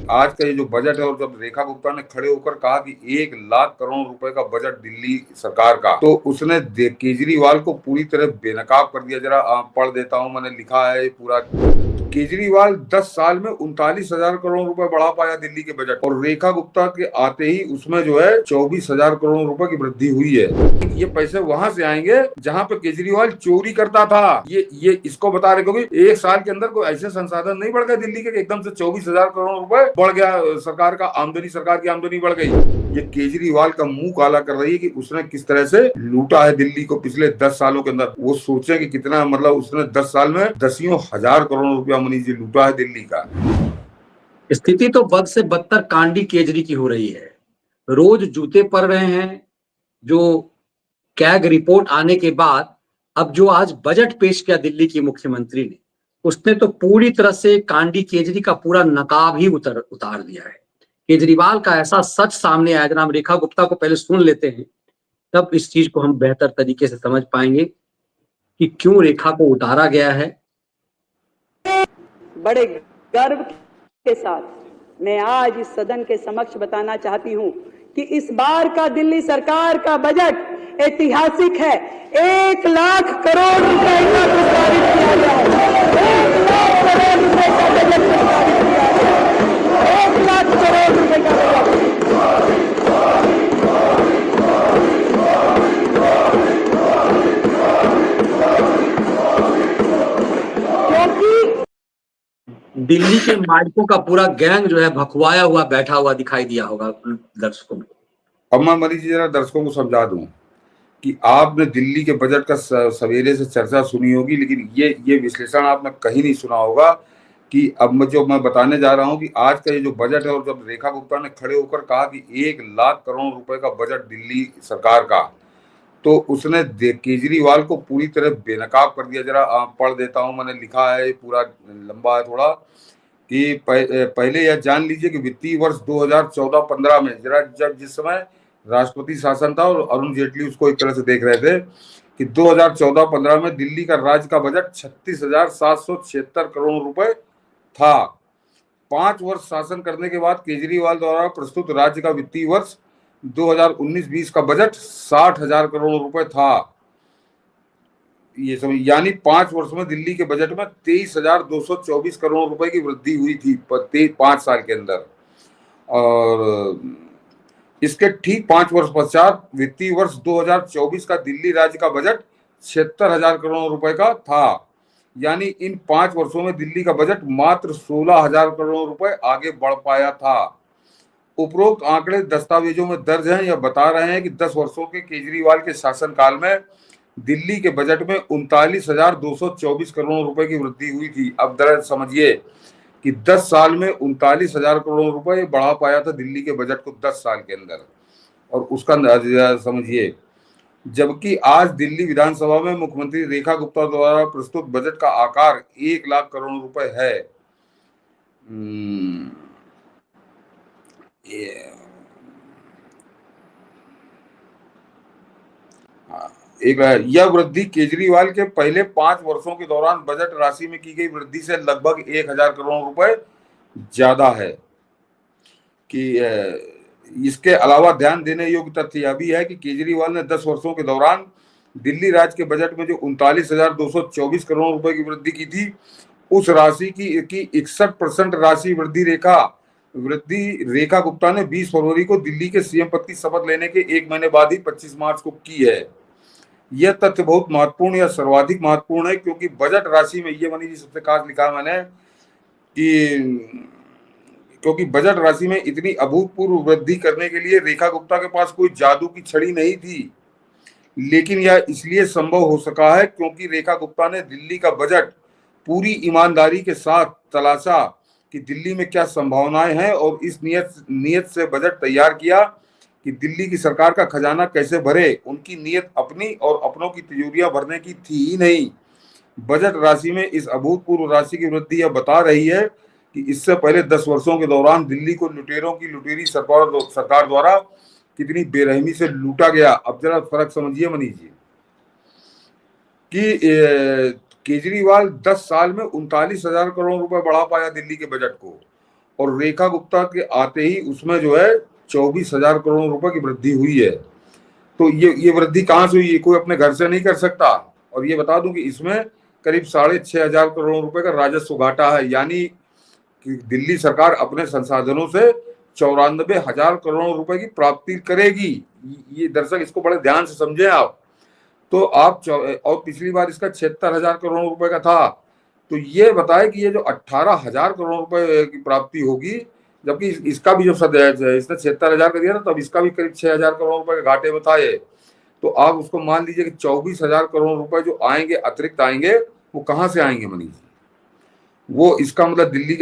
आज का ये जो बजट है, और जब रेखा गुप्ता ने खड़े होकर कहा कि 1 लाख करोड़ रुपए का बजट दिल्ली सरकार का, तो उसने केजरीवाल को पूरी तरह बेनकाब कर दिया। जरा पढ़ देता हूं, मैंने लिखा है पूरा। केजरीवाल 10 साल में 39,000 करोड़ रुपए बढ़ा पाया दिल्ली के बजट, और रेखा गुप्ता के आते ही उसमें जो है 24,000 करोड़ रुपए की वृद्धि हुई है। ये पैसे वहां से आएंगे जहां पे केजरीवाल चोरी करता था। ये इसको बता रहे, क्योंकि एक साल के अंदर कोई ऐसे संसाधन नहीं बढ़ गए दिल्ली के एकदम से 24,000 करोड़ रुपए बढ़ गया। सरकार की आमदनी बढ़ गई। ये केजरीवाल का मुंह काला कर रही है कि उसने किस तरह से लूटा है दिल्ली को पिछले 10 सालों के अंदर। वो सोचे कि कितना, मतलब उसने 10 साल में दसियों हजार करोड़ रुपया मनीष जी लूटा है दिल्ली का। स्थिति तो बद से बदतर कांडी केजरी की हो रही है। रोज जूते पड़ रहे हैं। जो कैग रिपोर्ट आने के बाद अब जो आज बजट पेश किया दिल्ली की मुख्यमंत्री ने, उसने तो पूरी तरह से कांडी केजरी का पूरा नकाब ही उतार दिया है। केजरीवाल का ऐसा सच सामने आया। जनाब रेखा गुप्ता को पहले सुन लेते हैं, तब इस चीज को हम बेहतर तरीके से समझ पाएंगे कि क्यों रेखा को उतारा गया है। बड़े गर्व के साथ मैं आज इस सदन के समक्ष बताना चाहती हूं कि इस बार का दिल्ली सरकार का बजट ऐतिहासिक है। 1 लाख करोड़ रुपए का प्रस्तावित किया गया है। 1 लाख करोड़ रुपए का बजट प्रस्तावित किया गया है। 1 लाख करोड़ रुपए का बजट। दिल्ली के मालिकों का पूरा गैंग जो है भखवाया हुआ बैठा हुआ दिखाई दिया होगा दर्शकों में। अब मैं मनीष जी जरा दर्शकों को समझा दूं कि आपने दिल्ली के बजट का सवेरे से चर्चा सुनी होगी, लेकिन ये विश्लेषण आपने कहीं नहीं सुना होगा कि अब मैं बताने जा रहा हूं कि आज का ये जो बजट है, और जब रेखा गुप्ता ने खड़े होकर कहा कि 1 लाख करोड़ रुपए का बजट दिल्ली सरकार का, तो उसने केजरीवाल को पूरी तरह बेनकाब कर दिया। जरा पढ़ देता हूं, मैंने लिखा है पूरा, लंबा है थोड़ा, कि पहले यह जान लीजिए कि वित्तीय वर्ष 2014-15 में, जरा जब जिस समय राष्ट्रपति शासन था और अरुण जेटली उसको एक तरह से देख रहे थे, कि 2014-15 में दिल्ली का राज्य का बजट 36,776 करोड़ रुपए था। 5 वर्ष शासन करने के बाद केजरीवाल द्वारा प्रस्तुत राज्य का वित्तीय वर्ष 2019-20 का बजट 60,000 करोड़ रुपए था। ये समझ, यानी 5 वर्षों में दिल्ली के बजट में 23,224 करोड़ रुपए की वृद्धि हुई थी 5 साल के अंदर। और इसके ठीक 5 वर्ष पश्चात वित्तीय वर्ष 2024 का दिल्ली राज्य का बजट 76,000 करोड़ रुपए का था। यानी इन 5 वर्षों में दिल्ली का बजट मात्र 16,000 करोड़ रुपए आगे बढ़ पाया था। उपरोक्त आंकड़े दस्तावेजों में दर्ज हैं। यह बता रहे हैं कि 10 वर्षों के केजरीवाल के शासनकाल में दिल्ली के बजट में 39,224 करोड़ रुपए की वृद्धि हुई थी। अब जरा समझिए कि 10 साल में 39,000 करोड़ रुपए बढ़ा पाया था दिल्ली के बजट को 10 साल के अंदर, और उसका समझिए। जबकि आज दिल्ली विधानसभा में मुख्यमंत्री रेखा गुप्ता द्वारा प्रस्तुत बजट का आकार 1 लाख करोड़ रुपए है। यह वृद्धि केजरीवाल के पहले 5 वर्षों के दौरान बजट राशि में की गई वृद्धि से लगभग 1,000 करोड़ रुपए ज्यादा है। कि इसके अलावा ध्यान देने योग्य तथ्य यह भी है कि केजरीवाल ने 10 वर्षों के दौरान दिल्ली राज्य के बजट में जो 39,224 करोड़ रुपए की वृद्धि की थी, उस राशि की 61% राशि वृद्धि रेखा गुप्ता ने 20 फरवरी को दिल्ली के सीएम पद की शपथ लेने के 1 महीने बाद ही 25 मार्च को की है। यह तथ्य बहुत महत्वपूर्ण या सर्वाधिक महत्वपूर्ण है, क्योंकि बजट राशि में, ये मनीष जी सबसे खास लिखा मैंने, कि क्योंकि बजट राशि में इतनी अभूतपूर्व वृद्धि करने के लिए रेखा गुप्ता के पास कोई जादू की छड़ी नहीं थी, लेकिन यह इसलिए संभव हो सका है क्योंकि रेखा गुप्ता ने दिल्ली का बजट पूरी ईमानदारी के साथ तलाशा कि दिल्ली में क्या संभावनाएं हैं, और इस नियत से बजट तैयार किया कि दिल्ली की सरकार का खजाना कैसे भरे। उनकी नियत अपनी और अपनों की तिजोरियां भरने की थी ही नहीं। बजट राशि में इस अभूतपूर्व राशि की वृद्धि यह बता रही है कि इससे पहले 10 वर्षों के दौरान दिल्ली को लुटेरों की लुटेरी सरकार द्वारा कितनी बेरहमी से लूटा गया। अब जरा फर्क समझिए मनीष जी, कि केजरीवाल 10 साल में 39,000 करोड़ रुपए बढ़ा पाया दिल्ली के बजट को, और रेखा गुप्ता के आते ही उसमें जो है 24,000 करोड़ रुपए की वृद्धि हुई है। तो ये वृद्धि कहाँ से हुई, ये कोई अपने घर से नहीं कर सकता। और ये बता दूं कि इसमें करीब 6,500 करोड़ रुपए का राजस्व घाटा है, यानी कि दिल्ली सरकार अपने संसाधनों से 94,000 करोड़ रुपए की प्राप्ति करेगी। ये दर्शक इसको बड़े ध्यान से समझें आप। तो आप और पिछली बार इसका 76,000 करोड़ रुपए का था। तो ये बताए कि ये जो 18,000 करोड़ रुपए की प्राप्ति होगी, जबकि इसका भी जब इसने 76,000 का दिया था तब इसका भी करीब 6,000 करोड़ रुपए के घाटे में था ये। तो आप उसको मान लीजिए कि 24,000 करोड़ रुपए जो आएंगे, अतिरिक्त आएंगे, वो कहाँ से आएंगे मनीष जी? वो इसका मतलब दिल्ली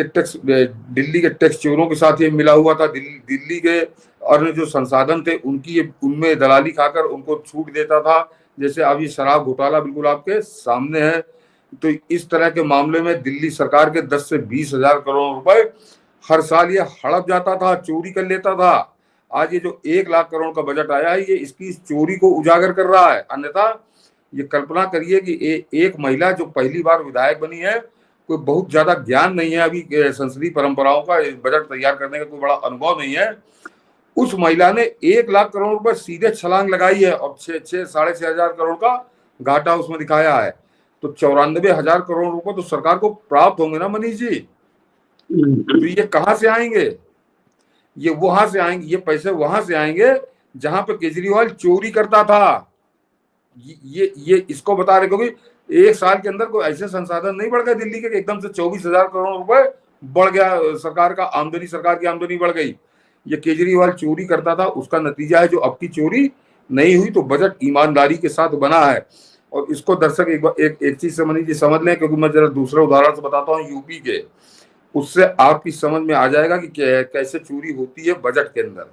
के टैक्स चोरों के साथ ये मिला हुआ था। दिल्ली के अन्य जो संसाधन थे उनमें दलाली खाकर उनको छूट देता था। जैसे अब ये शराब घोटाला बिल्कुल आपके सामने है। तो इस तरह के मामले में दिल्ली सरकार के 10 से 20,000 करोड़ रुपए हर साल ये हड़प जाता था, चोरी कर लेता था। आज ये जो 1 लाख करोड़ का बजट आया है, ये इसकी चोरी को उजागर कर रहा है। अन्यथा ये कल्पना करिए कि एक महिला जो पहली बार विधायक बनी है, कोई बहुत ज्यादा ज्ञान नहीं है अभी संसदीय परंपराओं का, बजट तैयार करने का कोई बड़ा अनुभव नहीं है, उस महिला ने 1 लाख करोड़ रुपए सीधे छलांग लगाई है और 6,500 करोड़ का घाटा उसमें दिखाया है। तो 94,000 करोड़ रुपए तो सरकार को प्राप्त होंगे ना मनीष जी। तो ये कहाँ से आएंगे? ये वहां से आएंगे, ये पैसे वहां से आएंगे जहां पे केजरीवाल चोरी करता था। ये इसको बता रहे, क्योंकि एक साल के अंदर कोई ऐसे संसाधन नहीं बढ़ गए दिल्ली के एकदम से 24,000 करोड़ रुपए बढ़ गया, सरकार की आमदनी बढ़ गई। ये केजरीवाल चोरी करता था, उसका नतीजा है जो अब की चोरी नहीं हुई। तो बजट ईमानदारी के साथ बना है। और इसको दर्शक एक चीज से मनीष जी समझ लें, क्योंकि मैं जरा दूसरे उदाहरण से बताता हूँ यूपी के, उससे आपकी समझ में आ जाएगा कि कैसे चोरी होती है बजट के अंदर।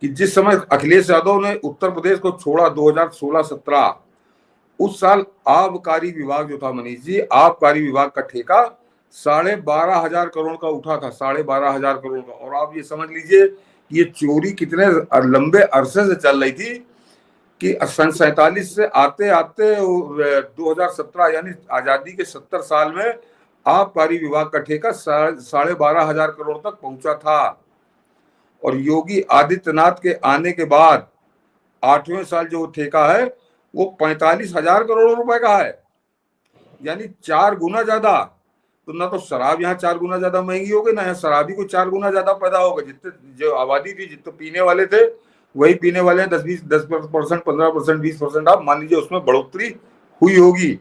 कि जिस समय अखिलेश यादव ने उत्तर प्रदेश को छोड़ा 2016-17, उस साल आबकारी विभाग जो था मनीष जी, आबकारी विभाग का ठेका 12,500 करोड़ का उठा था, 12,500 करोड़ का। और आप ये समझ लीजिए कि ये चोरी कितने लंबे अरसे से चल रही थी कि सन 47 से आते आते 2017 यानी आजादी के 70 साल में आबकारी विभाग का ठेका 12,500 करोड़ तक पहुंचा था। और योगी आदित्यनाथ के आने के बाद 8वें साल जो ठेका है वो 45,000 करोड़ रुपए का है, यानी 4 गुना ज्यादा। तो ना तो शराब यहाँ 4 गुना ज्यादा महंगी हो गई, ना यहाँ शराबी को 4 गुना ज्यादा पैदा हो गई। जितने जो आबादी थी, जितने पीने वाले थे वही पीने वाले हैं। 10%, 15%, 20% आप मान लीजिए उसमें बढ़ोतरी हुई होगी।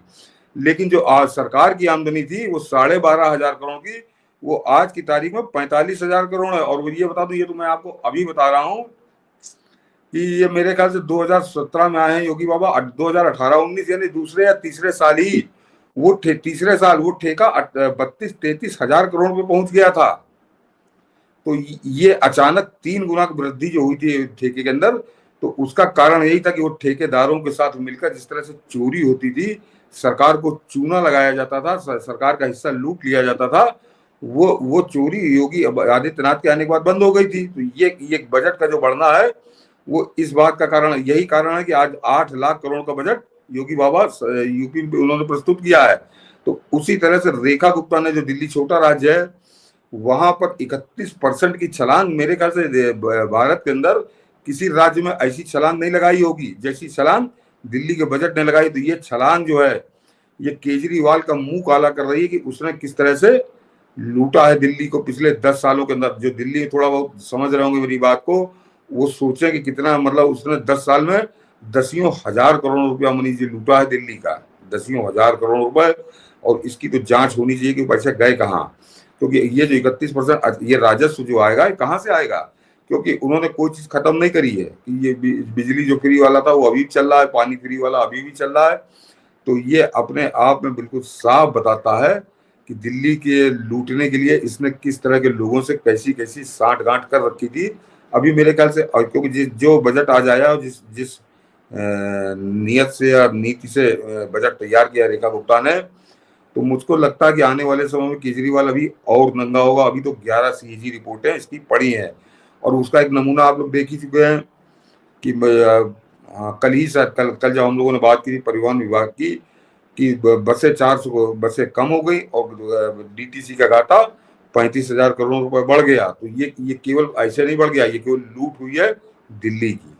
लेकिन जो आज सरकार की आमदनी थी वो 12,500 करोड़ की, वो आज की तारीख में 45,000 करोड़ है। और ये बता दूं, ये तो मैं आपको अभी बता रहा हूँ कि ये मेरे ख्याल से 2017 में आए हैं योगी बाबा। 2018-19 यानी दूसरे या तीसरे साल ही तीसरे साल वो ठेका 32-33,000 करोड़ पे पहुंच गया था। तो ये अचानक 3 गुना की वृद्धि जो हुई थी ठेके के अंदर, तो उसका कारण यही था कि वो ठेकेदारों के साथ मिलकर जिस तरह से चोरी होती थी, सरकार को चूना लगाया जाता था, सरकार का हिस्सा लूट लिया जाता था, वो चोरी योगी आदित्यनाथ के आने के बाद बंद हो गई थी। तो ये बजट का जो बढ़ना है वो इस बात का कारण, यही कारण है कि आज 8 लाख करोड़ का बजट योगी बाबा यूपी में उन्होंने प्रस्तुत किया है। तो उसी तरह से रेखा गुप्ता ने, जो दिल्ली छोटा राज्य है, वहां पर 31% की छलांग, मेरे ख्याल से भारत के अंदर किसी राज्य में ऐसी छलांग नहीं लगाई होगी जैसी छलांग दिल्ली के बजट ने लगाई। तो ये छलांग जो है ये केजरीवाल का मुंह काला कर रही है कि उसने किस तरह से लूटा है दिल्ली को पिछले 10 सालों के अंदर। जो दिल्ली थोड़ा बहुत समझ रहे होंगे मेरी बात को, वो सोचे कि कितना, मतलब उसने 10 साल में दसियों हजार करोड़ रुपया मनीष जी लूटा है दिल्ली का, दसियों हजार करोड़ रुपए। और इसकी तो जांच होनी चाहिए कि पैसे गए कहाँ, क्योंकि ये जो 31% ये राजस्व जो आएगा ये कहाँ से आएगा, क्योंकि उन्होंने कोई चीज खत्म नहीं करी है। कि ये बिजली जो फ्री वाला था वो अभी चल रहा है, पानी फ्री वाला अभी भी चल रहा है। तो ये अपने आप में बिल्कुल साफ बताता है कि दिल्ली के लूटने के लिए इसने किस तरह के लोगों से कैसी कैसी साठ गांठ कर रखी थी। अभी मेरे ख्याल से, क्योंकि जो बजट आज आया और जिस नियत से या नीति से बजट तैयार किया रेखा गुप्ता ने, तो मुझको लगता है कि आने वाले समय में केजरीवाल अभी और नंगा होगा। अभी तो 11 CAG रिपोर्टें इसकी पड़ी हैं और उसका एक नमूना आप लोग देख ही चुके हैं कि कल ही शायद कल जब हम लोगों ने बात की थी परिवहन विभाग की कि बसें 400 बसें कम हो गई और DTC का घाटा 35,000 करोड़ रुपए बढ़ गया। तो ये केवल ऐसे नहीं बढ़ गया, ये केवल लूट हुई है दिल्ली की।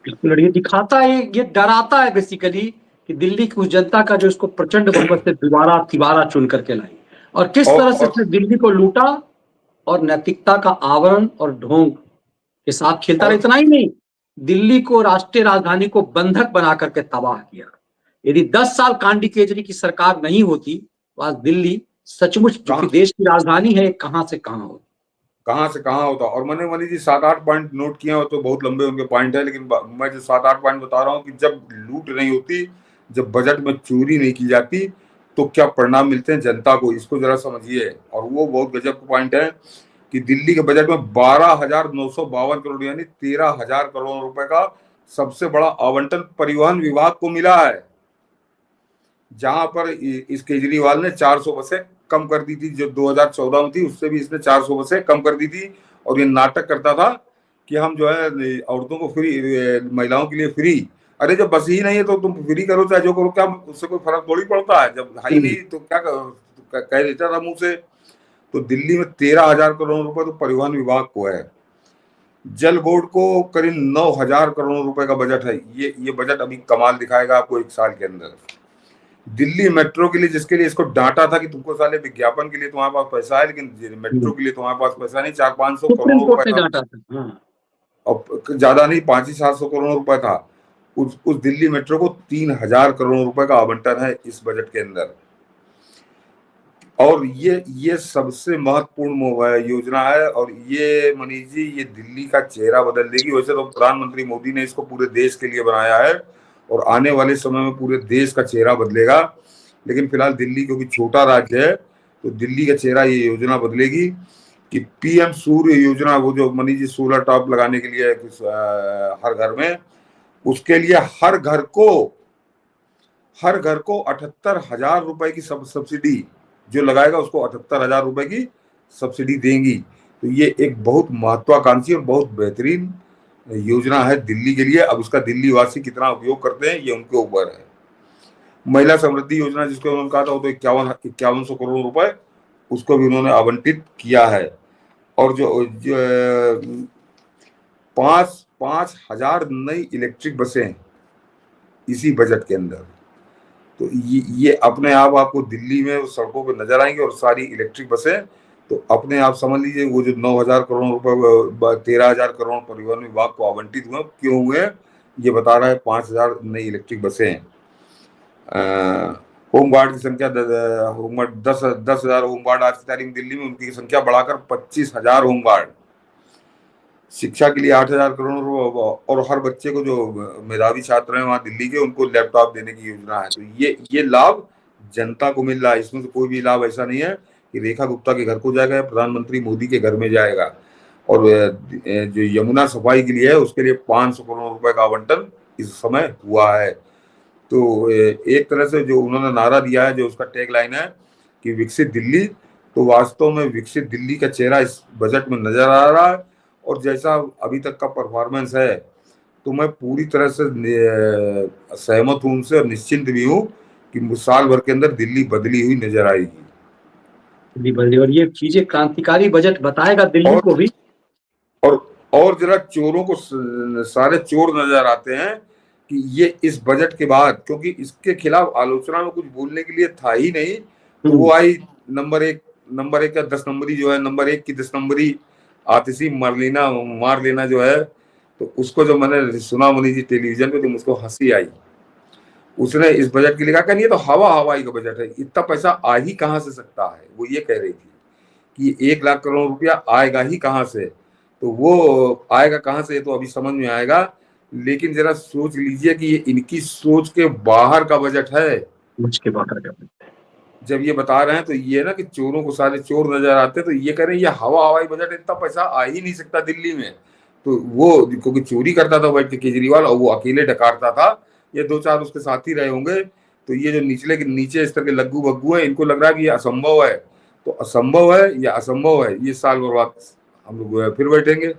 बिल्कुल, ये दिखाता है, ये डराता है बेसिकली कि दिल्ली की उस जनता का जो इसको प्रचंड बहुमत से तिबारा चुन करके लाई, और किस तरह से इसने दिल्ली को लूटा और नैतिकता का आवरण और ढोंग के साथ खेलता रहा। इतना ही नहीं, दिल्ली को, राष्ट्रीय राजधानी को बंधक बना करके तबाह किया। यदि 10 साल कांडी केजरी की सरकार नहीं होती तो आज दिल्ली सचमुच, जो कि देश की राजधानी है, कहां से कहां होती, कहां से कहां होता। और मैंने मनी जी 7-8 पॉइंट नोट किए हो, तो बहुत लंबे उनके पॉइंट है, लेकिन मैं जो 7-8 पॉइंट बता रहा हूं कि जब लूट नहीं होती, जब बजट में चोरी नहीं की जाती, तो क्या परिणाम मिलते हैं जनता को, इसको जरा समझिए। और वो बहुत गजब का पॉइंट है कि दिल्ली के बजट में 12,952 करोड़ यानी 13,000 करोड़ रुपए का सबसे बड़ा आवंटन परिवहन विभाग को मिला है, जहां पर इस केजरीवाल ने 400 बसें कम कर दी थी, जो 2014 में थी, उससे भी इसने 400 बसें कम कर दी थी। और ये नाटक करता था कि हम जो है औरतों को फ्री, महिलाओं के लिए फ्री। अरे जब बस ही नहीं है तो तुम फ्री करो चाहे जो करो, क्या उससे कोई फर्क थोड़ी पड़ता है। जब है ही नहीं तो क्या कह देता था मुंह से। तो दिल्ली में 13,000 करोड़ रुपए तो परिवहन विभाग को है। जल बोर्ड को करीब 9,000 करोड़ रुपए का बजट है। ये बजट अभी कमाल दिखाएगा आपको 1 साल के अंदर। दिल्ली मेट्रो के लिए, जिसके लिए इसको डांटा था कि तुमको साले विज्ञापन के लिए तुम्हारे पास पैसा है, लेकिन मेट्रो के लिए तुम्हारे पास पैसा नहीं, 400-500 करोड़ रुपए था, और ज्यादा नहीं, 500-700 करोड़ रुपए था। उस दिल्ली मेट्रो को 3,000 करोड़ रुपए का आवंटन है इस बजट के अंदर। और ये सबसे महत्वपूर्ण योजना है, और ये मनीष जी, ये दिल्ली का चेहरा बदल देगी। वैसे तो प्रधानमंत्री मोदी ने इसको पूरे देश के लिए बनाया है, और आने वाले समय में पूरे देश का चेहरा बदलेगा। लेकिन फिलहाल दिल्ली क्योंकि छोटा राज्य है, तो दिल्ली का चेहरा ये योजना बदलेगी कि पीएम सूर्य योजना, वो जो मनीष जी सोलर टॉप लगाने के लिए हर घर में, उसके लिए हर घर को 78,000 रुपए की सब्सिडी, जो लगाएगा उसको 78,000 रुपए की सब्सिडी देंगी। तो ये एक बहुत महत्वाकांक्षी और बहुत बेहतरीन योजना है दिल्ली के लिए। अब उसका दिल्ली वासी कितना उपयोग करते हैं ये उनके ऊपर है। महिला समृद्धि योजना, जिसको उन्होंने कहा था, वो तो 5100 करोड़ रुपए उसको भी उन्होंने आवंटित किया है। और जो 5,000 नई इलेक्ट्रिक बसें इसी बजट के अंदर। तो ये अपने आप आपको दिल्ली में सड़कों पे नजर आएंगे, और सारी इलेक्ट्रिक बसें। तो अपने आप समझ लीजिए वो जो 9,000 करोड़ रुपए 13,000 करोड़ परिवहन विभाग को आवंटित हुए, क्यों हुए ये बता रहा है। 5,000 नई इलेक्ट्रिक बसें हैं। होमगार्ड की संख्या 10,000 होमगार्ड आज की तारीख में दिल्ली में, उनकी संख्या बढ़ाकर 25,000 होमगार्ड। शिक्षा के लिए 8,000 करोड़, और हर बच्चे को जो मेधावी छात्र हैं वहां दिल्ली के, उनको लैपटॉप देने की योजना है। तो ये लाभ जनता को मिल रहा है। इसमें तो कोई भी लाभ ऐसा नहीं है कि रेखा गुप्ता के घर को जाएगा या प्रधानमंत्री मोदी के घर में जाएगा। और जो यमुना सफाई के लिए है, उसके लिए 500 करोड़ रुपए का आवंटन इस समय हुआ है। तो एक तरह से जो उन्होंने नारा दिया है, जो उसका टैग लाइन है कि विकसित दिल्ली, तो वास्तव में विकसित दिल्ली का चेहरा इस बजट में नजर आ रहा है। और जैसा अभी तक का परफॉर्मेंस है, तो मैं पूरी तरह से सहमत हूं उनसे, और निश्चिंत भी हूं कि साल भर के अंदर दिल्ली बदली हुई नजर आएगी। और ये चीजें क्रांतिकारी बजट बताएगा दिल्ली को भी। और जरा चोरों को, सारे चोर नजर आते हैं कि ये इस बजट के बाद, क्योंकि इसके खिलाफ आलोचना में कुछ बोलने के लिए था ही नहीं, तो वो आई नंबर एक का 10 नंबरी जो है, नंबर 1 की 10 नंबरी आतिशी मार लेना जो है, तो उसको जो मैंने सुना मनीष जी टेलीविजन पे, तो मुझको हंसी आई। उसने इस बजट के लिए कहा नहीं, ये तो हवाई का बजट है, इतना पैसा आ ही कहां से सकता है। वो ये कह रही थी कि 1 लाख करोड़ रुपया आएगा ही कहां से। तो वो आएगा कहां से, तो अभी समझ में आएगा। लेकिन जरा सोच लीजिए कि ये इनकी सोच के बाहर का बजट है। जब ये बता रहे हैं तो ये ना कि चोरों को सारे चोर नजर आते हैं, तो ये कह रहे हैं ये हवाई बजट, इतना पैसा आ ही नहीं सकता दिल्ली में। तो वो क्योंकि चोरी करता था बैठ के केजरीवाल, और वो अकेले डकारता था, ये 2-4 उसके साथी रहे होंगे। तो ये जो नीचे इस तरह के लग्गू बग्गू है, इनको लग रहा है कि ये असंभव है। तो असंभव है या असंभव है, ये साल भर बाद हम लोग फिर बैठेंगे।